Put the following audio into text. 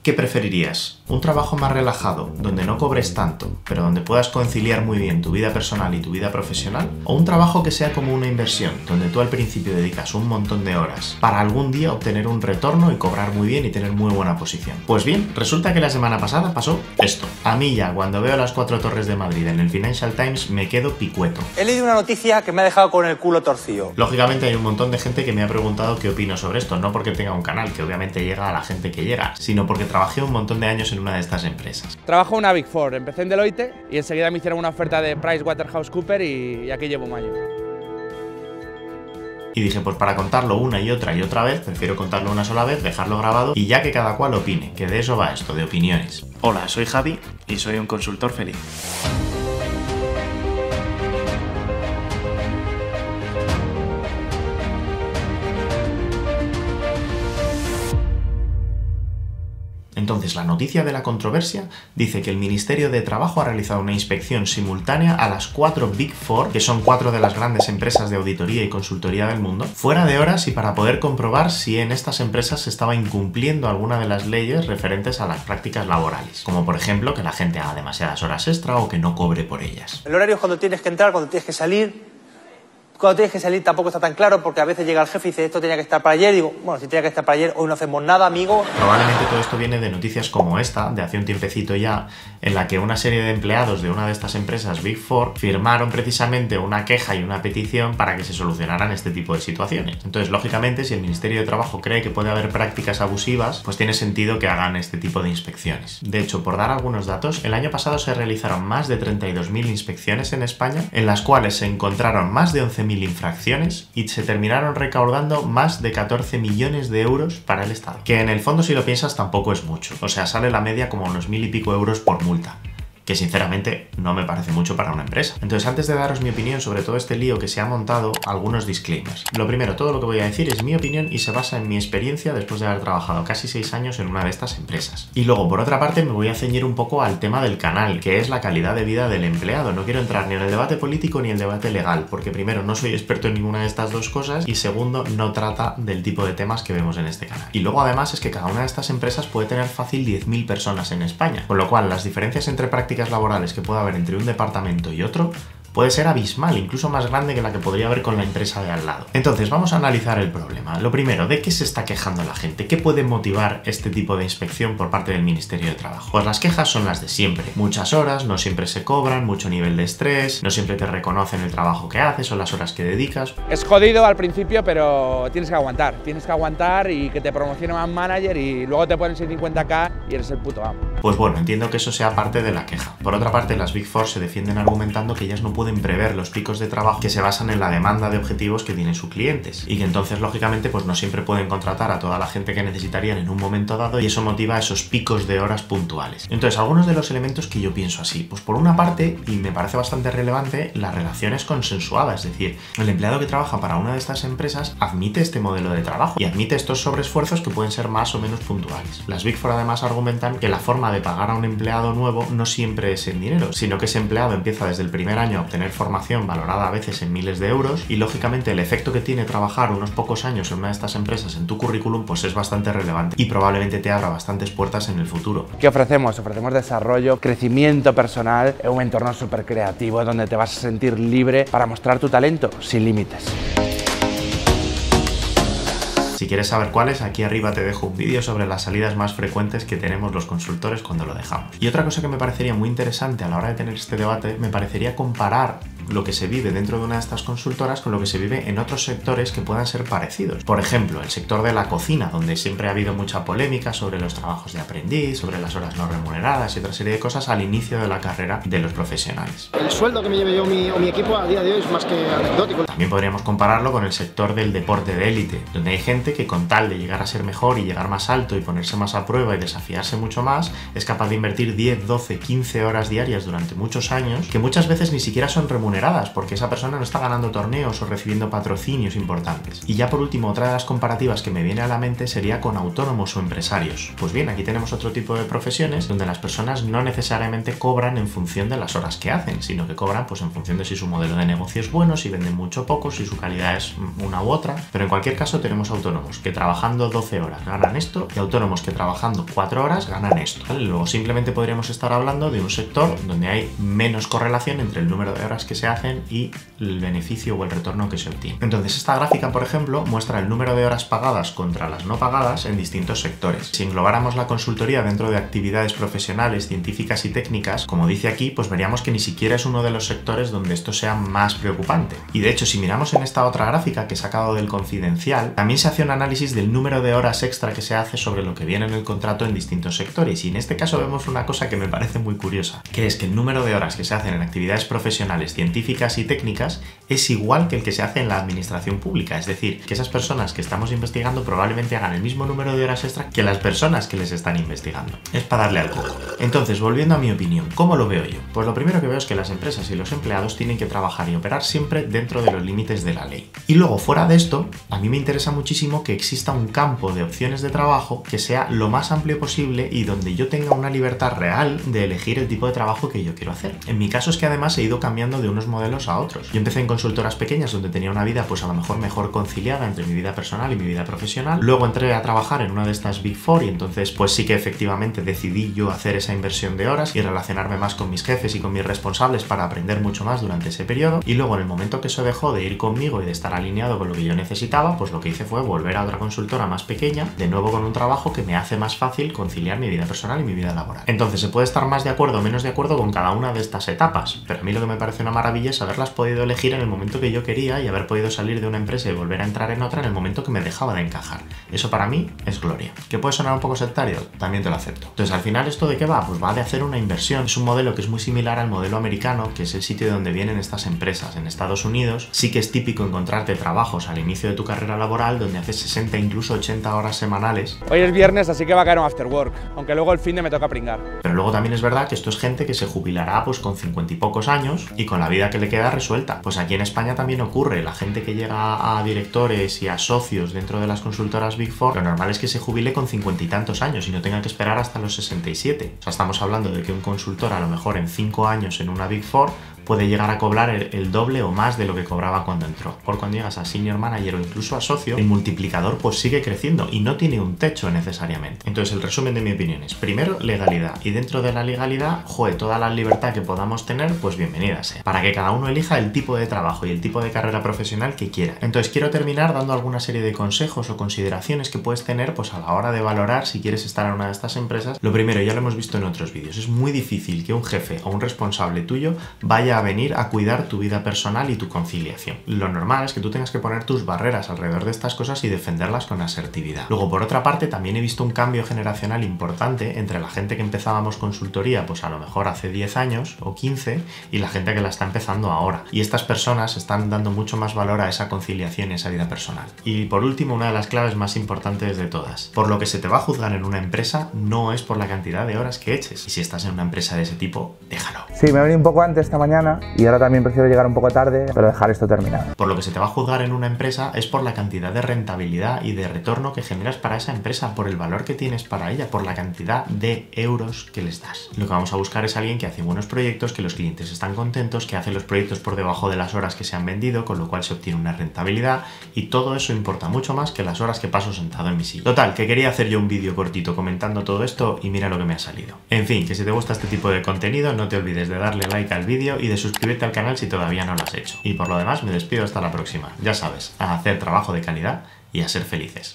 ¿Qué preferirías? ¿Un trabajo más relajado, donde no cobres tanto, pero donde puedas conciliar muy bien tu vida personal y tu vida profesional? ¿O un trabajo que sea como una inversión, donde tú al principio dedicas un montón de horas para algún día obtener un retorno y cobrar muy bien y tener muy buena posición? Pues bien, resulta que la semana pasada pasó esto. A mí ya, cuando veo las 4 torres de Madrid en el Financial Times, me quedo picueto. He leído una noticia que me ha dejado con el culo torcido. Lógicamente hay un montón de gente que me ha preguntado qué opino sobre esto, no porque tenga un canal, que obviamente llega a la gente que llega, sino porque trabajé un montón de años en una de estas empresas. Trabajo en una Big Four, empecé en Deloitte y enseguida me hicieron una oferta de PricewaterhouseCoopers y aquí llevo un año. Y dije, pues para contarlo una y otra vez, prefiero contarlo una sola vez, dejarlo grabado y ya que cada cual opine, que de eso va esto, de opiniones. Hola, soy Javi y soy un consultor feliz. Entonces, la noticia de la controversia dice que el Ministerio de Trabajo ha realizado una inspección simultánea a las 4 Big Four, que son 4 de las grandes empresas de auditoría y consultoría del mundo, fuera de horas y para poder comprobar si en estas empresas se estaba incumpliendo alguna de las leyes referentes a las prácticas laborales, como por ejemplo que la gente haga demasiadas horas extra o que no cobre por ellas. El horario es cuando tienes que entrar, cuando tienes que salir. Cuando tienes que salir tampoco está tan claro porque a veces llega el jefe y dice esto tenía que estar para ayer y digo, bueno, si tenía que estar para ayer hoy no hacemos nada, amigo. Probablemente todo esto viene de noticias como esta, de hace un tiempecito ya, en la que una serie de empleados de una de estas empresas Big Four firmaron precisamente una queja y una petición para que se solucionaran este tipo de situaciones. Entonces, lógicamente, si el Ministerio de Trabajo cree que puede haber prácticas abusivas, pues tiene sentido que hagan este tipo de inspecciones. De hecho, por dar algunos datos, el año pasado se realizaron más de 32.000 inspecciones en España, en las cuales se encontraron más de 11.000 infracciones y se terminaron recaudando más de 14 millones de euros para el Estado. Que en el fondo, si lo piensas, tampoco es mucho. O sea, sale la media como unos 1.000 y pico euros por multa, que sinceramente no me parece mucho para una empresa. Entonces, antes de daros mi opinión sobre todo este lío que se ha montado, algunos disclaimers. Lo primero, todo lo que voy a decir es mi opinión y se basa en mi experiencia después de haber trabajado casi 6 años en una de estas empresas. Y luego, por otra parte, me voy a ceñir un poco al tema del canal, que es la calidad de vida del empleado. No quiero entrar ni en el debate político ni en el debate legal, porque primero, no soy experto en ninguna de estas dos cosas y segundo, no trata del tipo de temas que vemos en este canal. Y luego, además, es que cada una de estas empresas puede tener fácil 10.000 personas en España, con lo cual las diferencias entre prácticas laborales que pueda haber entre un departamento y otro puede ser abismal, incluso más grande que la que podría haber con la empresa de al lado. Entonces, vamos a analizar el problema. Lo primero, ¿de qué se está quejando la gente? ¿Qué puede motivar este tipo de inspección por parte del Ministerio de Trabajo? Pues las quejas son las de siempre. Muchas horas, no siempre se cobran, mucho nivel de estrés, no siempre te reconocen el trabajo que haces o las horas que dedicas. Es jodido al principio, pero tienes que aguantar y que te promocionen a manager y luego te ponen 650.000 y eres el puto amo. Pues bueno, entiendo que eso sea parte de la queja. Por otra parte, las Big Four se defienden argumentando que ellas no pueden prever los picos de trabajo que se basan en la demanda de objetivos que tienen sus clientes y que entonces, lógicamente, pues no siempre pueden contratar a toda la gente que necesitarían en un momento dado y eso motiva esos picos de horas puntuales. Entonces, algunos de los elementos que yo pienso así, pues por una parte, y me parece bastante relevante, la relación es consensuada, es decir, el empleado que trabaja para una de estas empresas admite este modelo de trabajo y admite estos sobreesfuerzos que pueden ser más o menos puntuales. Las Big Four además argumentan que la forma de pagar a un empleado nuevo no siempre es en dinero, sino que ese empleado empieza desde el primer año a obtener formación valorada a veces en miles de euros y lógicamente el efecto que tiene trabajar unos pocos años en una de estas empresas en tu currículum pues es bastante relevante y probablemente te abra bastantes puertas en el futuro. ¿Qué ofrecemos? Ofrecemos desarrollo, crecimiento personal, un entorno súper creativo donde te vas a sentir libre para mostrar tu talento sin límites. Si quieres saber cuáles, aquí arriba te dejo un vídeo sobre las salidas más frecuentes que tenemos los consultores cuando lo dejamos. Y otra cosa que me parecería muy interesante a la hora de tener este debate, me parecería comparar lo que se vive dentro de una de estas consultoras con lo que se vive en otros sectores que puedan ser parecidos. Por ejemplo, el sector de la cocina, donde siempre ha habido mucha polémica sobre los trabajos de aprendiz, sobre las horas no remuneradas y otra serie de cosas al inicio de la carrera de los profesionales. El sueldo que me lleve yo o mi equipo a día de hoy es más que anecdótico. También podríamos compararlo con el sector del deporte de élite, donde hay gente que con tal de llegar a ser mejor y llegar más alto y ponerse más a prueba y desafiarse mucho más, es capaz de invertir 10, 12, 15 horas diarias durante muchos años, que muchas veces ni siquiera son remuneradas remuneradas, porque esa persona no está ganando torneos o recibiendo patrocinios importantes. Y ya por último, otra de las comparativas que me viene a la mente sería con autónomos o empresarios. Pues bien, aquí tenemos otro tipo de profesiones donde las personas no necesariamente cobran en función de las horas que hacen, sino que cobran pues en función de si su modelo de negocio es bueno, si venden mucho o poco, si su calidad es una u otra. Pero en cualquier caso tenemos autónomos que trabajando 12 horas ganan esto y autónomos que trabajando 4 horas ganan esto, ¿vale? Luego simplemente podríamos estar hablando de un sector donde hay menos correlación entre el número de horas que se hacen y el beneficio o el retorno que se obtiene. Entonces esta gráfica, por ejemplo, muestra el número de horas pagadas contra las no pagadas en distintos sectores. Si englobáramos la consultoría dentro de actividades profesionales, científicas y técnicas, como dice aquí, pues veríamos que ni siquiera es uno de los sectores donde esto sea más preocupante. Y de hecho, si miramos en esta otra gráfica que he sacado del Confidencial, también se hace un análisis del número de horas extra que se hace sobre lo que viene en el contrato en distintos sectores. Y en este caso vemos una cosa que me parece muy curiosa, que es que el número de horas que se hacen en actividades profesionales, científicas y técnicas es igual que el que se hace en la administración pública. Es decir, que esas personas que estamos investigando probablemente hagan el mismo número de horas extra que las personas que les están investigando. Es para darle al coco. Entonces, volviendo a mi opinión, ¿cómo lo veo yo? Pues lo primero que veo es que las empresas y los empleados tienen que trabajar y operar siempre dentro de los límites de la ley. Y luego, fuera de esto, a mí me interesa muchísimo que exista un campo de opciones de trabajo que sea lo más amplio posible y donde yo tenga una libertad real de elegir el tipo de trabajo que yo quiero hacer. En mi caso es que además he ido cambiando de unos modelos a otros. Yo empecé en consultoras pequeñas donde tenía una vida pues a lo mejor conciliada entre mi vida personal y mi vida profesional. Luego entré a trabajar en una de estas Big Four y entonces pues sí que efectivamente decidí yo hacer esa inversión de horas y relacionarme más con mis jefes y con mis responsables para aprender mucho más durante ese periodo. Y luego en el momento que eso dejó de ir conmigo y de estar alineado con lo que yo necesitaba, pues lo que hice fue volver a otra consultora más pequeña, de nuevo con un trabajo que me hace más fácil conciliar mi vida personal y mi vida laboral. Entonces se puede estar más de acuerdo o menos de acuerdo con cada una de estas etapas, pero a mí lo que me parece una maravilla es haberlas podido elegir en el momento que yo quería y haber podido salir de una empresa y volver a entrar en otra en el momento que me dejaba de encajar. Eso para mí es gloria. ¿Que puede sonar un poco sectario? También te lo acepto. Entonces, al final, ¿esto de qué va? Pues va de hacer una inversión. Es un modelo que es muy similar al modelo americano, que es el sitio de donde vienen estas empresas. En Estados Unidos sí que es típico encontrarte trabajos al inicio de tu carrera laboral donde haces 60, incluso 80 horas semanales. Hoy es viernes, así que va a caer un after work, aunque luego el fin de me toca pringar. Pero luego también es verdad que esto es gente que se jubilará pues con 50 y pocos años y con la vida que le queda resuelta. Pues aquí en España también ocurre. La gente que llega a directores y a socios dentro de las consultoras Big Four, lo normal es que se jubile con 50 y tantos años y no tenga que esperar hasta los 67. O sea, estamos hablando de que un consultor a lo mejor en 5 años en una Big Four puede llegar a cobrar el doble o más de lo que cobraba cuando entró. Por cuando llegas a senior manager o incluso a socio, el multiplicador pues sigue creciendo y no tiene un techo necesariamente. Entonces el resumen de mi opinión es, primero, legalidad, y dentro de la legalidad, joder, toda la libertad que podamos tener, pues bienvenida sea, para que cada uno elija el tipo de trabajo y el tipo de carrera profesional que quiera. Entonces quiero terminar dando alguna serie de consejos o consideraciones que puedes tener pues a la hora de valorar si quieres estar en una de estas empresas. Lo primero, ya lo hemos visto en otros vídeos, es muy difícil que un jefe o un responsable tuyo vaya a venir a cuidar tu vida personal y tu conciliación. Lo normal es que tú tengas que poner tus barreras alrededor de estas cosas y defenderlas con asertividad. Luego, por otra parte, también he visto un cambio generacional importante entre la gente que empezábamos consultoría pues a lo mejor hace 10 años o 15 y la gente que la está empezando ahora. Y estas personas están dando mucho más valor a esa conciliación y esa vida personal. Y por último, una de las claves más importantes de todas. Por lo que se te va a juzgar en una empresa no es por la cantidad de horas que eches. Y si estás en una empresa de ese tipo, déjalo. Sí, me he venido un poco antes esta mañana y ahora también prefiero llegar un poco tarde, pero dejar esto terminado. Por lo que se te va a juzgar en una empresa es por la cantidad de rentabilidad y de retorno que generas para esa empresa, por el valor que tienes para ella, por la cantidad de euros que les das. Lo que vamos a buscar es alguien que hace buenos proyectos, que los clientes están contentos, que hace los proyectos por debajo de las horas que se han vendido, con lo cual se obtiene una rentabilidad, y todo eso importa mucho más que las horas que paso sentado en mi silla. Total, que quería hacer yo un vídeo cortito comentando todo esto y mira lo que me ha salido. En fin, que si te gusta este tipo de contenido no te olvides de darle like al vídeo y de suscribirte al canal si todavía no lo has hecho. Y por lo demás me despido hasta la próxima. Ya sabes, a hacer trabajo de calidad y a ser felices.